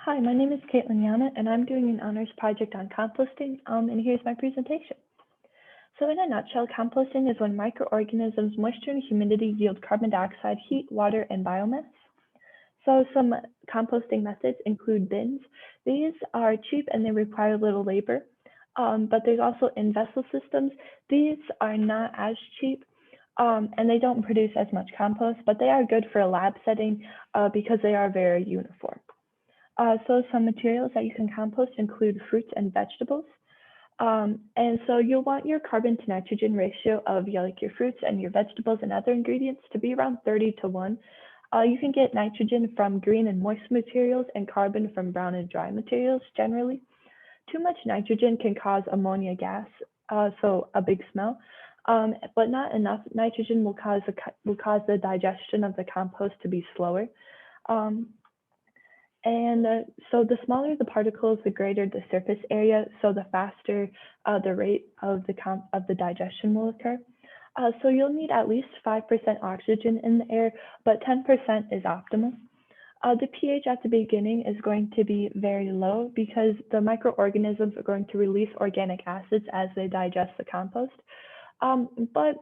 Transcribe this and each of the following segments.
Hi, my name is KYanna, and I'm doing an honors project on composting, and here's my presentation. So in a nutshell, composting is when microorganisms, moisture, and humidity yield carbon dioxide, heat, water, and biomass. So some composting methods include bins. These are cheap and they require little labor, but there's also in-vessel systems. These are not as cheap, and they don't produce as much compost, but they are good for a lab setting because they are very uniform. So some materials that you can compost include fruits and vegetables. And so you'll want your carbon to nitrogen ratio of your fruits and your vegetables and other ingredients to be around 30:1. You can get nitrogen from green and moist materials and carbon from brown and dry materials generally. Too much nitrogen can cause ammonia gas, so a big smell. But not enough nitrogen will cause the digestion of the compost to be slower. Um, so the smaller the particles, the greater the surface area, so the faster the rate of the digestion will occur. So you'll need at least 5% oxygen in the air, but 10% is optimal. The pH at the beginning is going to be very low because the microorganisms are going to release organic acids as they digest the compost. But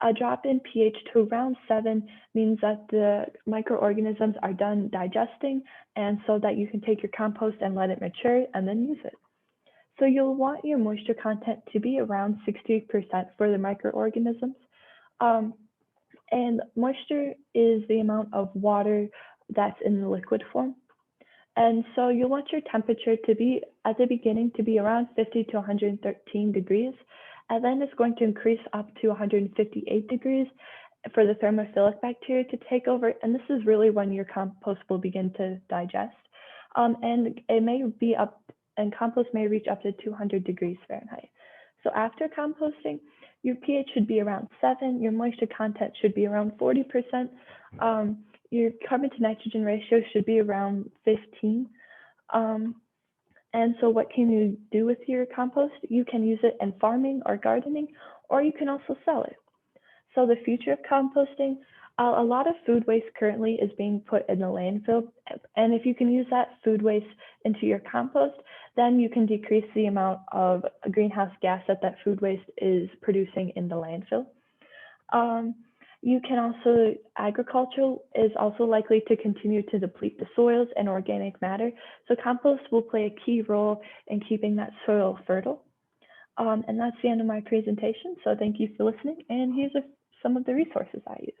a drop in pH to around 7 means that the microorganisms are done digesting, and so that you can take your compost and let it mature and then use it. So you'll want your moisture content to be around 60% for the microorganisms. And moisture is the amount of water that's in the liquid form. And so you'll want your temperature to be, at the beginning, to be around 50 to 113 degrees. And then it's going to increase up to 158 degrees for the thermophilic bacteria to take over. And this is really when your compost will begin to digest. And it may be and compost may reach up to 200 degrees Fahrenheit. So after composting, your pH should be around 7, your moisture content should be around 40%, your carbon to nitrogen ratio should be around 15. And so what can you do with your compost? You can use it in farming or gardening, or you can also sell it. So the future of composting, a lot of food waste currently is being put in the landfill. And if you can use that food waste into your compost, then you can decrease the amount of greenhouse gas that food waste is producing in the landfill. You can also, agriculture is also likely to continue to deplete the soils and organic matter. So compost will play a key role in keeping that soil fertile. And that's the end of my presentation. So thank you for listening. And here's some of the resources I use.